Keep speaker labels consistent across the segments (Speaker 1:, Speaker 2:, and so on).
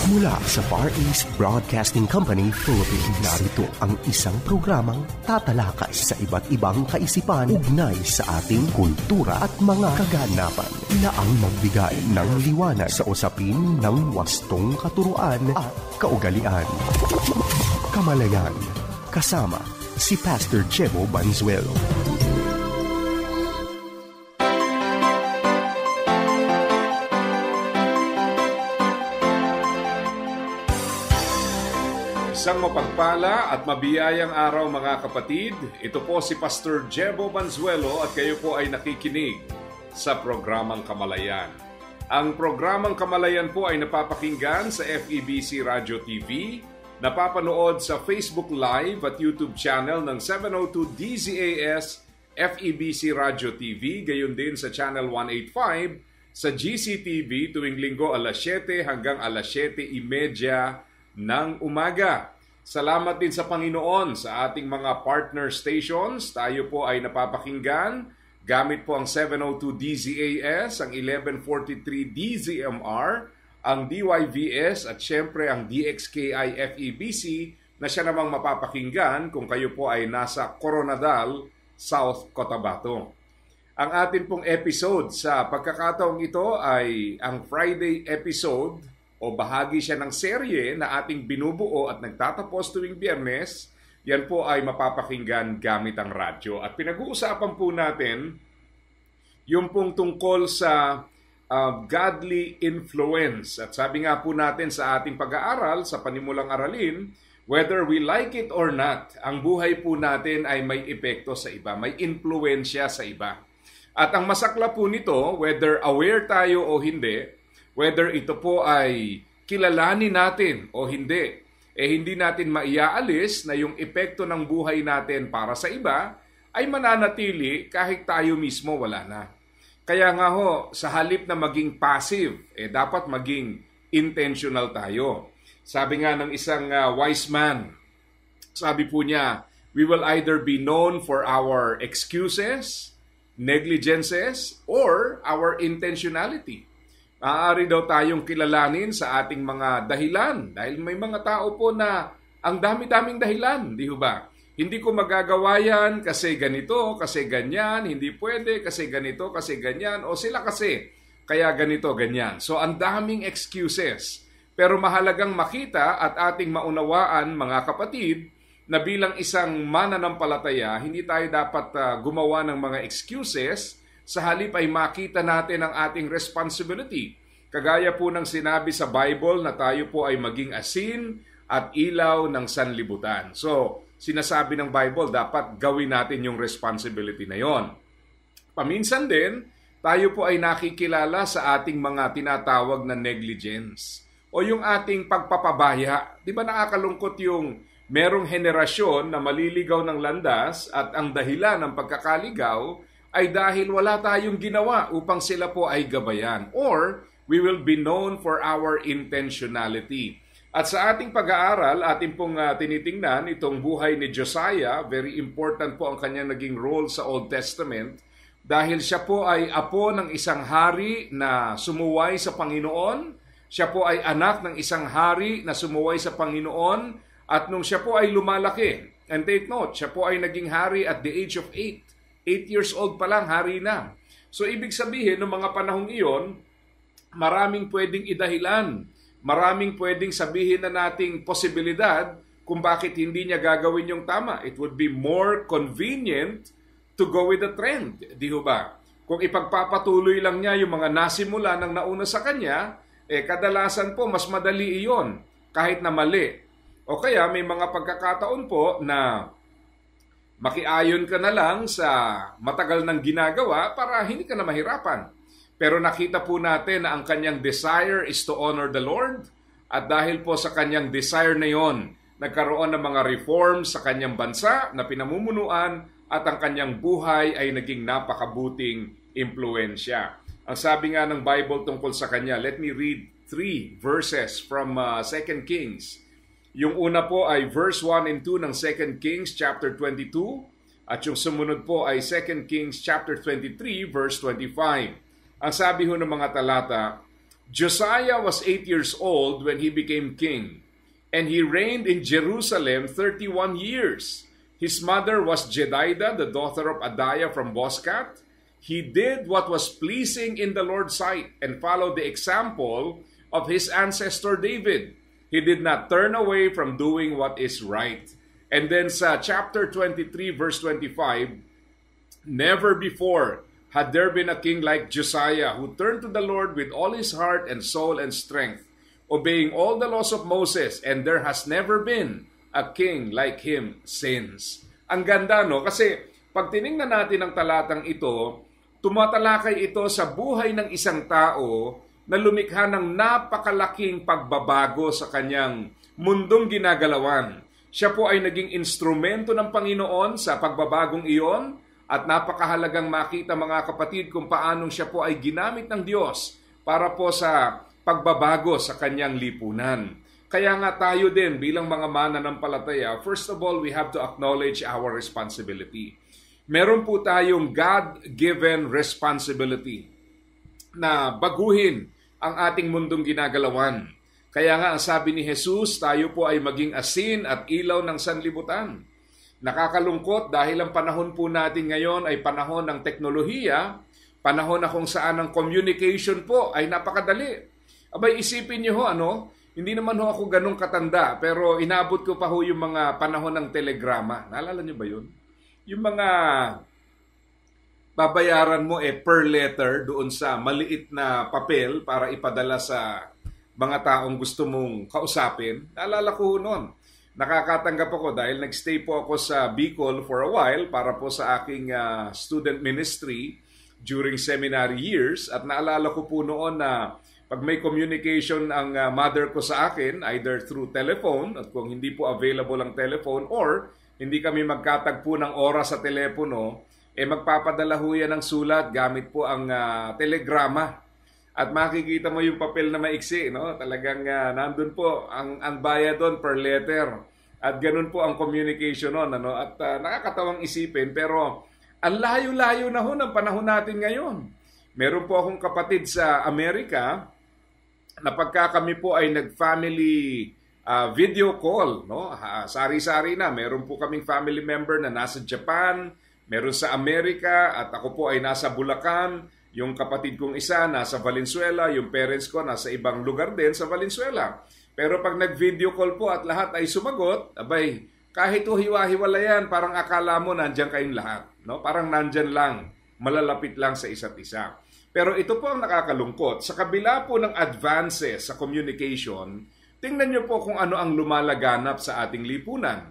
Speaker 1: Mula sa Far East Broadcasting Company, Philippines, narito ang isang programang tatalakay sa iba't ibang kaisipan ugnay sa ating kultura at mga kaganapan na ang magbigay ng liwanag sa usapin ng wastong katuruan at kaugalian. Kamalayan, kasama si Pastor Jebo Banzuelo.
Speaker 2: Isang mapagpala at mabiyayang araw mga kapatid. Ito po si Pastor Jebo Banzuelo at kayo po ay nakikinig sa programang Kamalayan. Ang programang Kamalayan po ay napapakinggan sa FEBC Radio TV, napapanood sa Facebook Live at YouTube channel ng 702 DZAS FEBC Radio TV, gayon din sa Channel 185 sa GCTV tuwing linggo alas 7 hanggang alas 7:30 ng umaga. Salamat din sa Panginoon sa ating mga partner stations. Tayo po ay napapakinggan gamit po ang 702 DZAS, ang 1143 DZMR, ang DYVS at syempre ang DXKI FEBC na siya namang mapapakinggan kung kayo po ay nasa Coronadal, South Cotabato. Ang atin pong episode sa pagkakataong ito ay ang Friday episode o bahagi siya ng serye na ating binubuo at nagtatapos tuwing Biyernes. Yan po ay mapapakinggan gamit ang radyo. At pinag-uusapan po natin yung pong tungkol sa godly influence. At sabi nga po natin sa ating pag-aaral, sa panimulang aralin, whether we like it or not, ang buhay po natin ay may epekto sa iba, may influensya sa iba. At ang masakla po nito, whether aware tayo o hindi, whether ito po ay kilalanin natin o hindi, hindi natin maiaalis na yung epekto ng buhay natin para sa iba ay mananatili kahit tayo mismo wala na. Kaya nga ho, sa halip na maging passive, dapat maging intentional tayo. Sabi nga ng isang wise man, sabi po niya, we will either be known for our excuses, negligences, or our intentionality. Maaari daw tayong kilalanin sa ating mga dahilan dahil may mga tao po na ang dami-daming dahilan, di ba? Hindi ko magagawa yan kasi ganito, kasi ganyan, hindi pwede kasi ganito, kasi ganyan, o sila kasi kaya ganito, ganyan. So ang daming excuses. Pero mahalagang makita at ating maunawaan mga kapatid na bilang isang mananampalataya, hindi tayo dapat gumawa ng mga excuses. Sa halip ay makita natin ang ating responsibility. Kagaya po ng sinabi sa Bible na tayo po ay maging asin at ilaw ng sanlibutan. So, sinasabi ng Bible, dapat gawin natin yung responsibility na yon. Paminsan din, tayo po ay nakikilala sa ating mga tinatawag na negligence o yung ating pagpapabaya. Di ba nakakalungkot yung merong henerasyon na maliligaw ng landas at ang dahilan ng pagkakaligaw ay dahil wala tayong ginawa upang sila po ay gabayan. Or, we will be known for our intentionality. At sa ating pag-aaral, ating pong tinitingnan itong buhay ni Josiah. Very important po ang kanyang naging role sa Old Testament dahil siya po ay apo ng isang hari na sumuway sa Panginoon. Siya po ay anak ng isang hari na sumuway sa Panginoon. At nung siya po ay lumalaki, and take note, siya po ay naging hari at the age of 8. 8 years old pa lang, hari na. So, ibig sabihin, noong mga panahong iyon, maraming pwedeng idahilan. Maraming pwedeng sabihin na nating posibilidad kung bakit hindi niya gagawin yung tama. It would be more convenient to go with the trend. Di ba? Kung ipagpapatuloy lang niya yung mga nasimula ng nauna sa kanya, kadalasan po mas madali iyon kahit na mali. O kaya may mga pagkakataon po na makiayon ka na lang sa matagal ng ginagawa para hindi ka na mahirapan. Pero nakita po natin na ang kanyang desire is to honor the Lord. At dahil po sa kanyang desire na yon, nagkaroon ng mga reforms sa kanyang bansa na pinamumunuan at ang kanyang buhay ay naging napakabuting impluensya. Ang sabi nga ng Bible tungkol sa kanya, let me read 3 verses from 2 Kings. Yung una po ay verse 1 and 2 ng 2 Kings chapter 22 at yung sumunod po ay 2 Kings chapter 23 verse 25. Ang sabi ho ng mga talata, Josiah was 8 years old when he became king, and he reigned in Jerusalem 31 years. His mother was Jedidah, the daughter of Adaiah from Boscat. He did what was pleasing in the Lord's sight and followed the example of his ancestor David. He did not turn away from doing what is right. And then sa chapter 23 verse 25, never before had there been a king like Josiah who turned to the Lord with all his heart and soul and strength, obeying all the laws of Moses, and there has never been a king like him since. Ang ganda, no? Kasi pag tiningnan natin ang talatang ito, tumatalakay ito sa buhay ng isang tao na lumikha ng napakalaking pagbabago sa kanyang mundong ginagalawan. Siya po ay naging instrumento ng Panginoon sa pagbabagong iyon at napakahalagang makita mga kapatid kung paanong siya po ay ginamit ng Diyos para po sa pagbabago sa kanyang lipunan. Kaya nga tayo din bilang mga mananampalataya, first of all, we have to acknowledge our responsibility. Meron po tayong God-given responsibility na baguhin ang ating mundong ginagalawan. Kaya nga ang sabi ni Jesus, tayo po ay maging asin at ilaw ng sanlibutan. Nakakalungkot dahil ang panahon po natin ngayon ay panahon ng teknolohiya, panahon na kung saan ang communication po ay napakadali. Abay, isipin niyo ho, hindi naman ho ako ganun katanda, pero inabot ko pa ho yung mga panahon ng telegrama. Naalala niyo ba yun? Yung mga babayaran mo per letter doon sa maliit na papel para ipadala sa mga taong gusto mong kausapin. Naalala ko noon. Nakakatanggap ako dahil nagstay po ako sa Bicol for a while para po sa aking student ministry during seminary years. At naalala ko po noon na pag may communication ang mother ko sa akin, either through telephone, at kung hindi po available ang telephone, or hindi kami magkatagpo ng oras sa telepono, magpapadala ho yan ng sulat gamit po ang telegrama. At makikita mo yung papel na maiksi, no? Talagang nandun po ang bayad doon per letter. At ganun po ang communication noon, At nakakatawang isipin, pero ang layo-layo na ho ng panahon natin ngayon. Meron po akong kapatid sa Amerika na pagka kami po ay nag-family video call, sari-sari na. Meron po kaming family member na nasa Japan, meron sa Amerika, at ako po ay nasa Bulacan. Yung kapatid kong isa nasa Valenzuela, yung parents ko nasa ibang lugar din sa Valenzuela. Pero pag nag-video call po at lahat ay sumagot, abay, kahit hiwa-hiwala yan, parang akala mo nandyan kayong lahat. Parang nandyan lang, malalapit lang sa isa't isa. Pero ito po ang nakakalungkot. Sa kabila po ng advances sa communication, tingnan niyo po kung ano ang lumalaganap sa ating lipunan.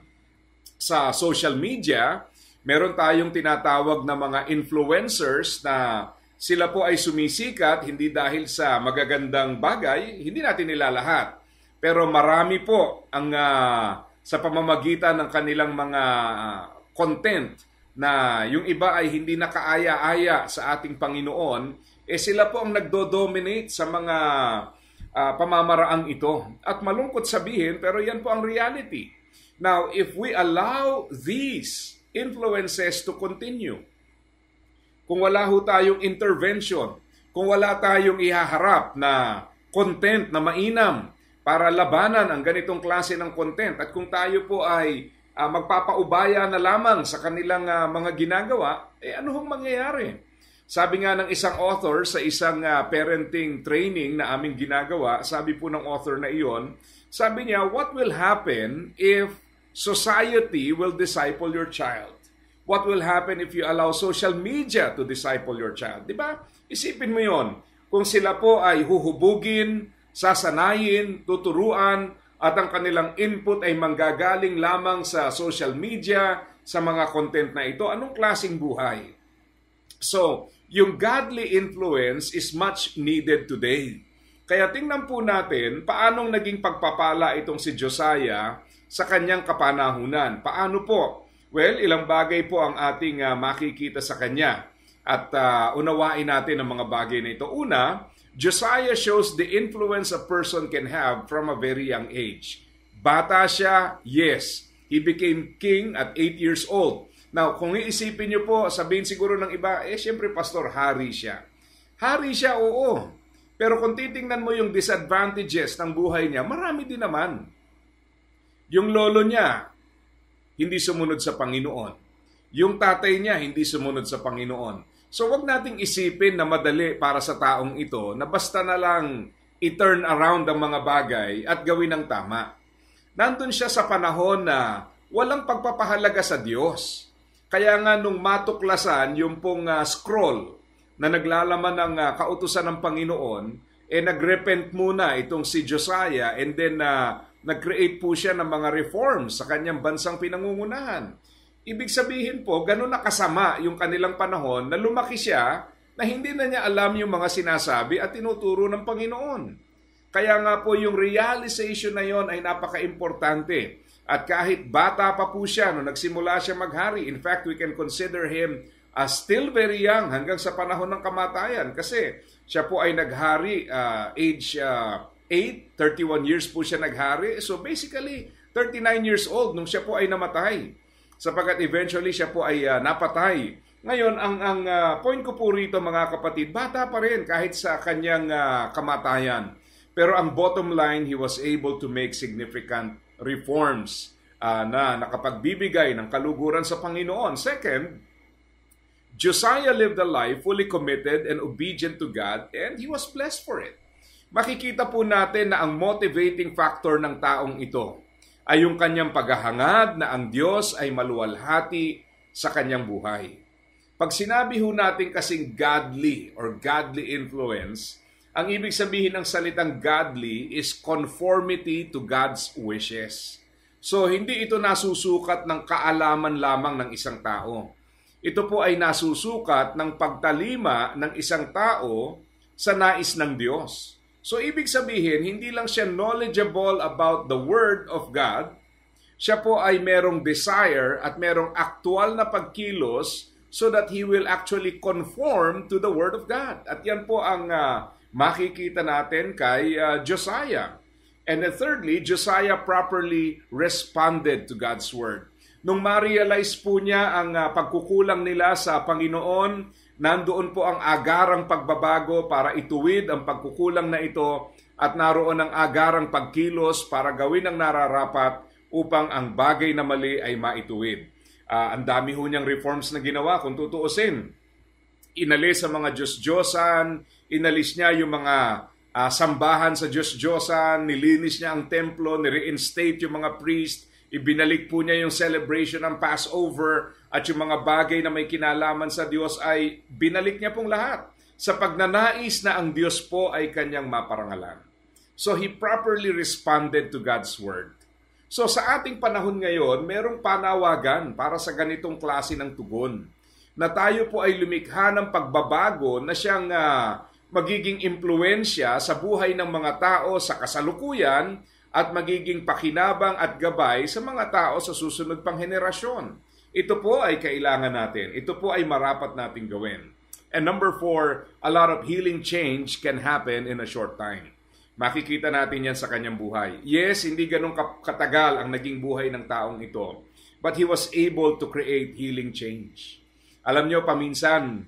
Speaker 2: Sa social media, meron tayong tinatawag na mga influencers na sila po ay sumisikat hindi dahil sa magagandang bagay, hindi natin nilalahat. Pero marami po ang sa pamamagitan ng kanilang mga content na yung iba ay hindi nakaaya-aya sa ating Panginoon, sila po ang nagdo-dominate sa mga pamamaraang ito. At malungkot sabihin, pero yan po ang reality. Now, if we allow these influences to continue, kung wala ho tayong intervention, kung wala tayong ihaharap na content na mainam para labanan ang ganitong klase ng content, at kung tayo po ay magpapaubaya na lamang sa kanilang mga ginagawa, ano hong mangyayari? Sabi nga ng isang author sa isang parenting training na aming ginagawa, sabi po ng author na iyon, sabi niya, what will happen if society will disciple your child? What will happen if you allow social media to disciple your child? Diba? Isipin mo yon. Kung sila po ay huhubugin, sasanayin, tuturuan, at ang kanilang input ay manggagaling lamang sa social media, sa mga content na ito, anong klaseng buhay? So, yung godly influence is much needed today. Kaya tingnan po natin paanong naging pagpapala itong si Josiah sa kanyang kapanahunan. Paano po? Well, ilang bagay po ang ating makikita sa kanya. At unawain natin ang mga bagay na ito. Una, Josiah shows the influence a person can have from a very young age. Bata siya, yes. He became king at 8 years old. Now, kung iisipin niyo po, sabihin siguro ng iba, siyempre pastor, hari siya. Hari siya, oo. Pero kung titingnan mo yung disadvantages ng buhay niya, marami din naman. Yung lolo niya, hindi sumunod sa Panginoon. Yung tatay niya, hindi sumunod sa Panginoon. So wag nating isipin na madali para sa taong ito na basta na lang i-turn around ang mga bagay at gawin ng tama. Nandun siya sa panahon na walang pagpapahalaga sa Diyos. Kaya nga nung matuklasan yung pong scroll na naglalaman ng kautusan ng Panginoon, nagrepent muna itong si Josiah and then nag-create po siya ng mga reforms sa kanyang bansang pinangungunahan. Ibig sabihin po, ganun nakasama yung kanilang panahon na lumaki siya na hindi na niya alam yung mga sinasabi at tinuturo ng Panginoon. Kaya nga po yung realization na yon ay napaka-importante. At kahit bata pa po siya nung nagsimula siya maghari, in fact, we can consider him as still very young hanggang sa panahon ng kamatayan kasi siya po ay naghari age 8, 31 years po siya naghari. So basically, 39 years old nung siya po ay namatay. Sapagat eventually siya po ay napatay. Ngayon, ang point ko po rito mga kapatid, bata pa rin kahit sa kanyang kamatayan. Pero ang bottom line, he was able to make significant reforms na nakapagbibigay ng kaluguran sa Panginoon. Second, Josiah lived a life fully committed and obedient to God and he was blessed for it. Makikita po natin na ang motivating factor ng taong ito ay yung kanyang paghahangad na ang Diyos ay maluwalhati sa kanyang buhay. Pag sinabi ho natin kasing godly or godly influence, ang ibig sabihin ng salitang godly is conformity to God's wishes. So, hindi ito nasusukat ng kaalaman lamang ng isang tao. Ito po ay nasusukat ng pagtalima ng isang tao sa nais ng Diyos. So, ibig sabihin, hindi lang siya knowledgeable about the Word of God, siya po ay merong desire at merong aktual na pagkilos so that he will actually conform to the Word of God. At yan po ang makikita natin kay Josiah. And then thirdly, Josiah properly responded to God's Word. Nung ma-realize po niya ang pagkukulang nila sa Panginoon, nandoon po ang agarang pagbabago para ituwid ang pagkukulang na ito at naroon ang agarang pagkilos para gawin ang nararapat upang ang bagay na mali ay maituwid. Ang dami ho niyang reforms na ginawa kung tutuusin. Inalis ang mga Diyos-Diyosan, inalis niya yung mga sambahan sa Diyos-Diyosan, nilinis niya ang templo, ni-reinstate yung mga priest, ibinalik po niya yung celebration ng Passover at yung mga bagay na may kinalaman sa Diyos ay binalik niya pong lahat sa pagnanais na ang Diyos po ay kanyang maparangalan. So he properly responded to God's Word. So sa ating panahon ngayon, merong panawagan para sa ganitong klase ng tugon na tayo po ay lumikha ng pagbabago na siyang magiging impluensya sa buhay ng mga tao sa kasalukuyan at magiging pakinabang at gabay sa mga tao sa susunod pang henerasyon. Ito po ay kailangan natin. Ito po ay marapat nating gawin. And number 4, a lot of healing change can happen in a short time. Makikita natin yan sa kanyang buhay. Yes, hindi ganun katagal ang naging buhay ng taong ito. But he was able to create healing change. Alam nyo, paminsan,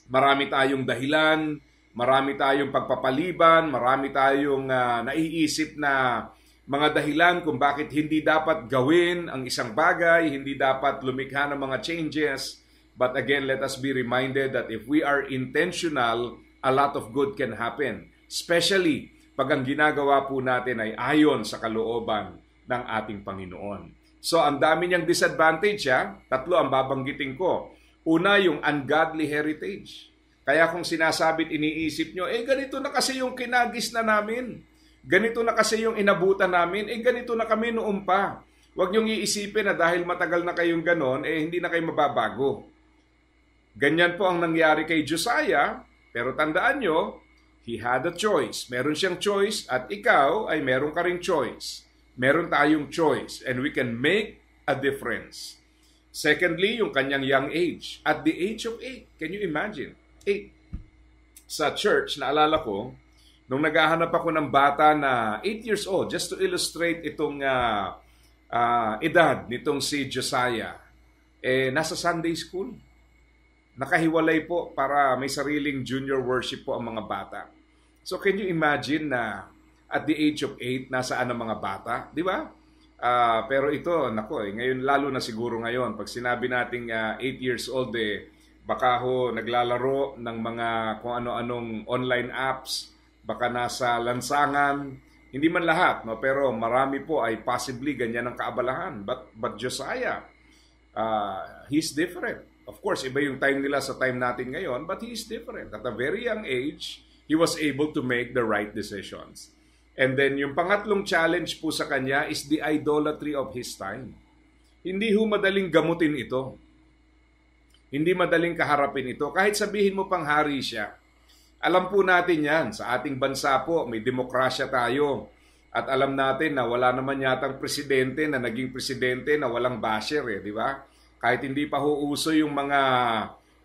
Speaker 2: marami tayong dahilan, marami tayong pagpapaliban, marami tayong naiisip na mga dahilan kung bakit hindi dapat gawin ang isang bagay, hindi dapat lumikha ng mga changes. But again, let us be reminded that if we are intentional, a lot of good can happen. Especially pag ang ginagawa po natin ay ayon sa kalooban ng ating Panginoon. So ang dami niyang disadvantage, 3 ang babanggitin ko. Una, yung ungodly heritage. Kaya kung sinasabit, iniisip nyo, ganito na kasi yung kinagis na namin. Ganito na kasi yung inabutan namin. Ganito na kami noon pa. Huwag nyong iisipin na dahil matagal na kayong ganon, hindi na kayo mababago. Ganyan po ang nangyari kay Josiah. Pero tandaan nyo, he had a choice. Meron siyang choice at ikaw ay meron ka ring choice. Meron tayong choice and we can make a difference. Secondly, yung kanyang young age. At the age of 8, can you imagine? 8. Sa church, naalala ko, nung naghahanap ako ng bata na 8 years old, just to illustrate itong edad nitong si Josiah, nasa Sunday school. Nakahiwalay po para may sariling junior worship po ang mga bata. So can you imagine na at the age of 8, nasaan ang mga bata? Di ba? Pero ito, ngayon lalo na siguro ngayon, pag sinabi nating 8 years old, baka ho naglalaro ng mga kung ano-anong online apps, baka nasa lansangan, hindi man lahat, no? Pero marami po ay possibly ganyan ang kaabalahan. But Josiah, he's different. Of course, iba yung time nila sa time natin ngayon, but he's different. At a very young age, he was able to make the right decisions. And then yung pangatlong challenge po sa kanya is the idolatry of his time. Hindi ho madaling gamutin ito. Hindi madaling kaharapin ito. Kahit sabihin mo pang hari siya. Alam po natin yan. Sa ating bansa po, may demokrasya tayo. At alam natin na wala naman yatang presidente na naging presidente na walang basher, di ba? Kahit hindi pa ho uso yung mga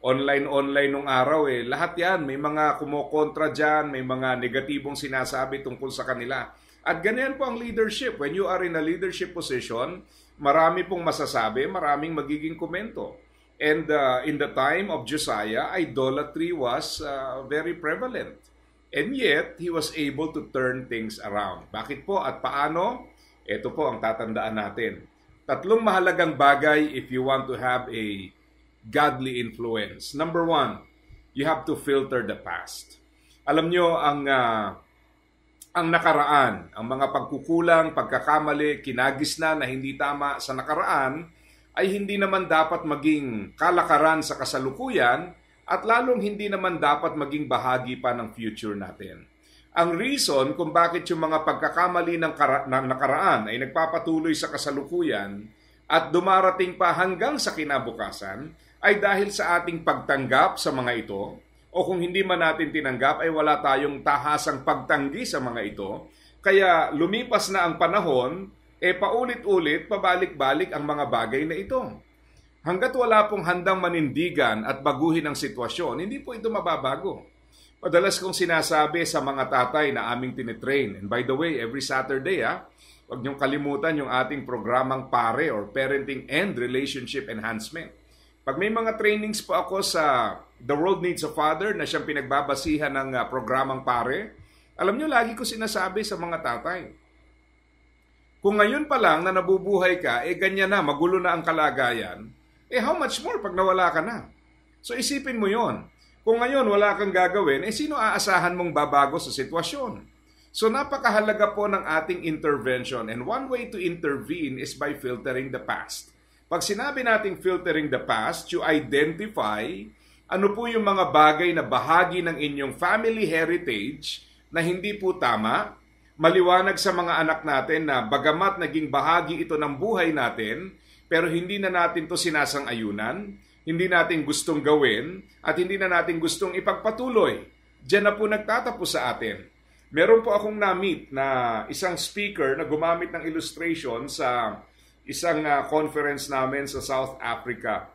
Speaker 2: online nung araw, lahat yan, may mga kumokontra dyan, may mga negatibong sinasabi tungkol sa kanila. At ganyan po ang leadership. When you are in a leadership position, marami pong masasabi, maraming magiging komento. And in the time of Josiah, idolatry was very prevalent. And yet, he was able to turn things around. Bakit po at paano? Ito po ang tatandaan natin. 3 mahalagang bagay if you want to have a godly influence. Number 1, you have to filter the past. Alam nyo, ang nakaraan, ang mga pagkukulang, pagkakamali, kinagisna na hindi tama sa nakaraan, ay hindi naman dapat maging kalakaran sa kasalukuyan at lalong hindi naman dapat maging bahagi pa ng future natin. Ang reason kung bakit yung mga pagkakamali ng nakaraan ay nagpapatuloy sa kasalukuyan at dumarating pa hanggang sa kinabukasan ay dahil sa ating pagtanggap sa mga ito, o kung hindi man natin tinanggap ay wala tayong tahasang pagtanggi sa mga ito. Kaya lumipas na ang panahon, paulit-ulit, pabalik-balik ang mga bagay na ito. Hanggat wala pong handang manindigan at baguhin ang sitwasyon, hindi po ito mababago. Madalas kong sinasabi sa mga tatay na aming tinitrain, and by the way, every Saturday, huwag niyong kalimutan yung ating programang PARE or Parenting and Relationship Enhancement. Pag may mga trainings po ako sa The World Needs a Father na siyang pinagbabasihan ng programang PARE, alam niyo, lagi ko sinasabi sa mga tatay, kung ngayon pa lang na nabubuhay ka, ganyan na, magulo na ang kalagayan, how much more pag nawala ka na? So isipin mo yon. Kung ngayon wala kang gagawin, sino aasahan mong babago sa sitwasyon? So napakahalaga po ng ating intervention, and one way to intervene is by filtering the past. Pag sinabi nating filtering the past, you identify ano po yung mga bagay na bahagi ng inyong family heritage na hindi po tama, maliwanag sa mga anak natin na bagamat naging bahagi ito ng buhay natin, pero hindi na natin to sinasang-ayunan, hindi natin gustong gawin, at hindi na natin gustong ipagpatuloy. Diyan na po nagtatapos sa atin. Meron po akong na-meet na isang speaker na gumamit ng illustration sa isang conference namin sa South Africa.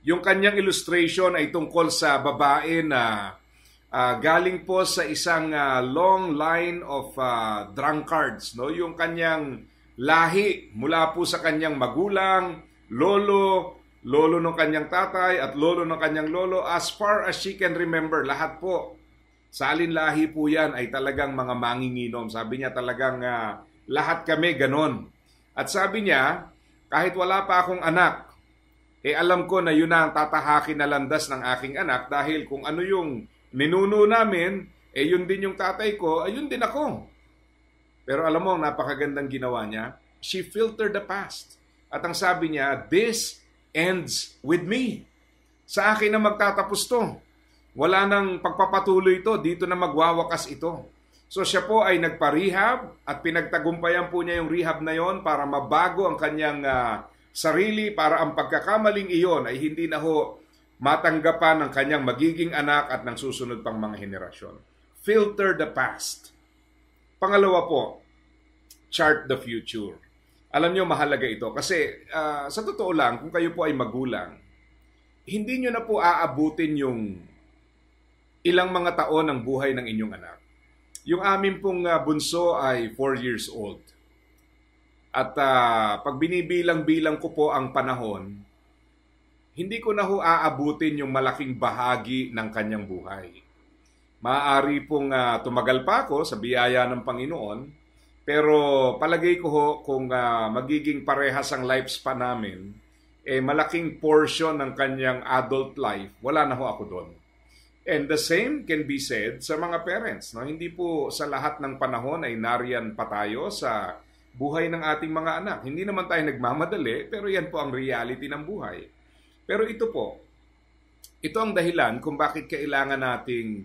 Speaker 2: Yung kanyang illustration ay tungkol sa babae na galing po sa isang long line of drunkards. No? Yung kanyang lahi mula po sa kanyang magulang, lolo ng kanyang tatay at lolo ng kanyang lolo, as far as she can remember, lahat po. Sa alinlahi po yan ay talagang mga manginginom. Sabi niya talagang lahat kami ganon. At sabi niya, kahit wala pa akong anak, alam ko na yun na ang tatahakin na landas ng aking anak dahil kung ano yung ninuno namin, yun din yung tatay ko, yun din ako. Pero alam mo, napakagandang ginawa niya. She filtered the past. At ang sabi niya, this ends with me. Sa akin na magtatapos to. Wala nang pagpapatuloy ito, dito na magwawakas ito. So siya po ay nagpa-rehab at pinagtagumpayan po niya yung rehab na yon para mabago ang kanyang sarili, para ang pagkakamaling iyon ay hindi na ho matanggapan ng kanyang magiging anak at ng susunod pang mga henerasyon. Filter the past. Pangalawa po, chart the future. Alam niyo, mahalaga ito kasi sa totoo lang, kung kayo po ay magulang, hindi niyo na po aabutin yung ilang mga taon ng buhay ng inyong anak. Yung amin pong bunso ay 4 years old. At pag binibilang-bilang ko po ang panahon, hindi ko na ho aabutin yung malaking bahagi ng kanyang buhay. Maaari pong tumagal pa ako sa biyaya ng Panginoon, pero palagay ko ho, kung magiging parehas ang lifespan namin, malaking portion ng kanyang adult life, wala na ho ako doon. And the same can be said sa mga parents. No? Hindi po sa lahat ng panahon ay nariyan pa tayo sa buhay ng ating mga anak. Hindi naman tayo nagmamadali, pero yan po ang reality ng buhay. Pero ito po, ito ang dahilan kung bakit kailangan nating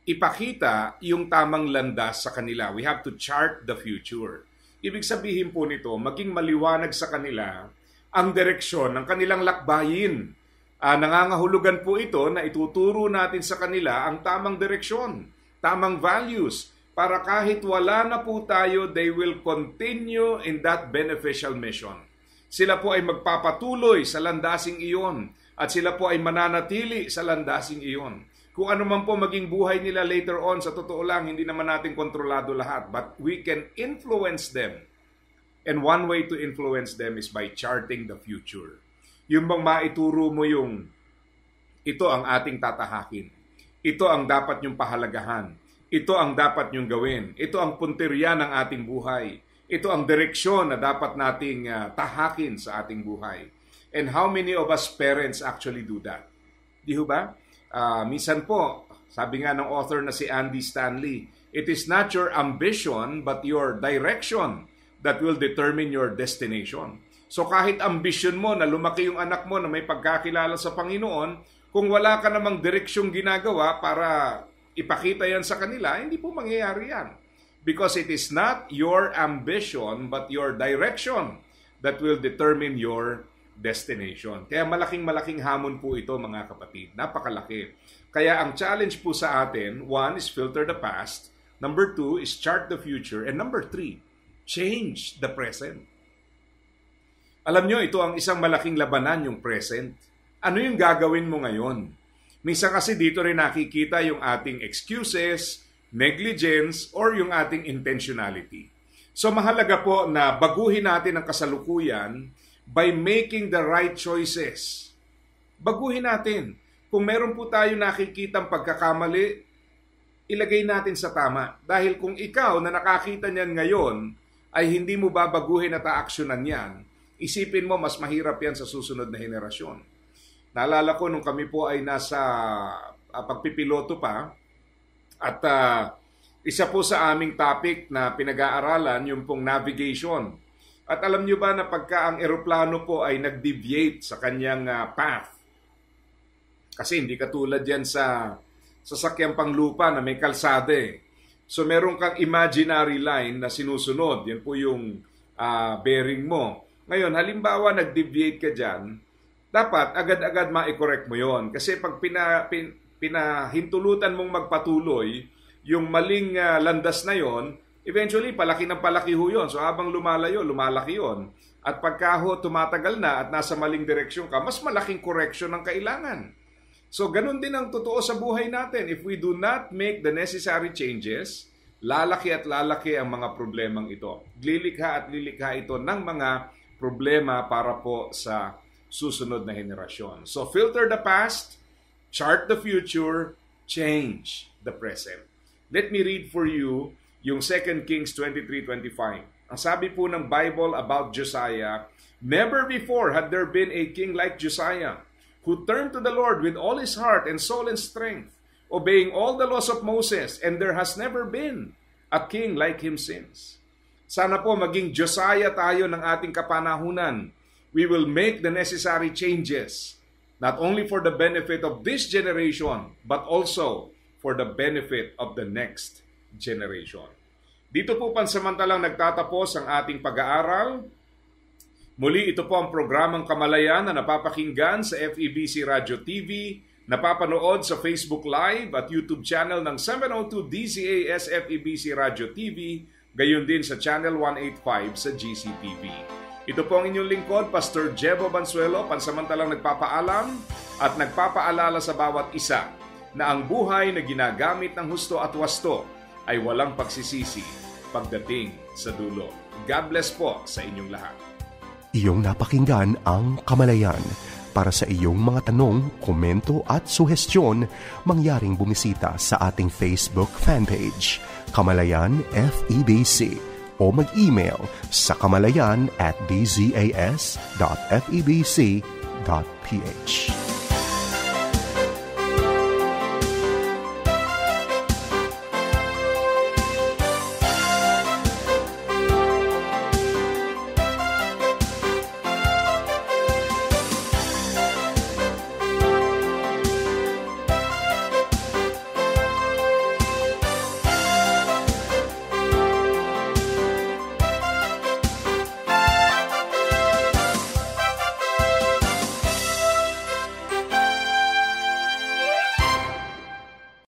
Speaker 2: ipakita yung tamang landas sa kanila. We have to chart the future. Ibig sabihin po nito, maging maliwanag sa kanila ang direksyon ng kanilang lakbayin. Nangangahulugan po ito na ituturo natin sa kanila ang tamang direksyon, tamang values, para kahit wala na po tayo, they will continue in that beneficial mission. Sila po ay magpapatuloy sa landasing iyon at sila po ay mananatili sa landasing iyon. Kung ano man po maging buhay nila later on, sa totoo lang, hindi naman natin kontrolado lahat. But we can influence them. And one way to influence them is by charting the future. Yung bang maituro mo yung, ito ang ating tatahakin. Ito ang dapat nyong pahalagahan. Ito ang dapat nyong gawin. Ito ang punteriya ng ating buhay. Ito ang direksyon na dapat nating tahakin sa ating buhay. And how many of us parents actually do that? Di ba? Minsan po, sabi nga ng author na si Andy Stanley, it is not your ambition but your direction that will determine your destination. So kahit ambition mo na lumaki yung anak mo na may pagkakilala sa Panginoon, kung wala ka namang direksyong ginagawa para ipakita yan sa kanila, hindi po mangyayari yan. Because it is not your ambition but your direction that will determine your destination. Kaya malaking hamon po ito, mga kapatid. Napakalaki. Kaya ang challenge po sa atin, 1 is filter the past, number 2 is chart the future, and number 3, change the present. Alam nyo, ito ang isang malaking labanan, yung present. Ano yung gagawin mo ngayon? Minsan kasi dito rin nakikita yung ating excuses, negligence, or yung ating intentionality. So mahalaga po na baguhin natin ang kasalukuyan by making the right choices. Baguhin natin. Kung meron po tayo nakikitang pagkakamali, ilagay natin sa tama. Dahil kung ikaw na nakakita niyan ngayon ay hindi mo babaguhin at aaksyonan yan, isipin mo mas mahirap yan sa susunod na henerasyon. Naalala ko nung kami po ay nasa pagpipiloto pa at isa po sa aming topic na pinag-aaralan yung pong navigation. At alam nyo ba na pagka ang eroplano po ay nag-deviate sa kanyang path, kasi hindi katulad yan sa sasakyang panglupa na may kalsada eh. So meron kang imaginary line na sinusunod. Yan po yung bearing mo. Ngayon, halimbawa nag-deviate ka dyan, dapat agad-agad ma-correct mo yon. Kasi pag pinahintulutan mong magpatuloy, yung maling landas na yon, eventually, palaki ng palaki ho yun. So habang lumalayo, lumalaki yun. At pagka ho tumatagal na at nasa maling direksyon ka, mas malaking correction ang kailangan. So ganun din ang totoo sa buhay natin. If we do not make the necessary changes, lalaki at lalaki ang mga problemang ito. Lilikha at lilikha ito ng mga problema para po sa susunod na henerasyon. So filter the past, chart the future, change the present. Let me read for you yung 2 Kings 23:25. Ang sabi po ng Bible about Josiah, never before had there been a king like Josiah, who turned to the Lord with all his heart and soul and strength, obeying all the laws of Moses, and there has never been a king like him since. Sana po maging Josiah tayo ng ating kapanahunan. We will make the necessary changes, not only for the benefit of this generation, but also for the benefit of the next generation. Dito po pansamantalang nagtatapos ang ating pag-aaral. Muli, ito po ang programang Kamalayan na napapakinggan sa FEBC Radio TV, napapanood sa Facebook Live at YouTube channel ng 702 DZAS FEBC Radio TV, gayon din sa Channel 185 sa GCTV. Ito po ang inyong lingkod, Pastor Jebo Banzuelo, pansamantalang nagpapaalam at nagpapaalala sa bawat isa na ang buhay na ginagamit ng husto at wasto ay walang pagsisisi pagdating sa dulo. God bless po sa inyong lahat.
Speaker 1: Iyong napakinggan ang Kamalayan, Para sa iyong mga tanong, komento at suhestyon, mangyaring bumisita sa ating Facebook fanpage, Kamalayan FEBC, o mag-email sa kamalayan@dzas.febc.ph.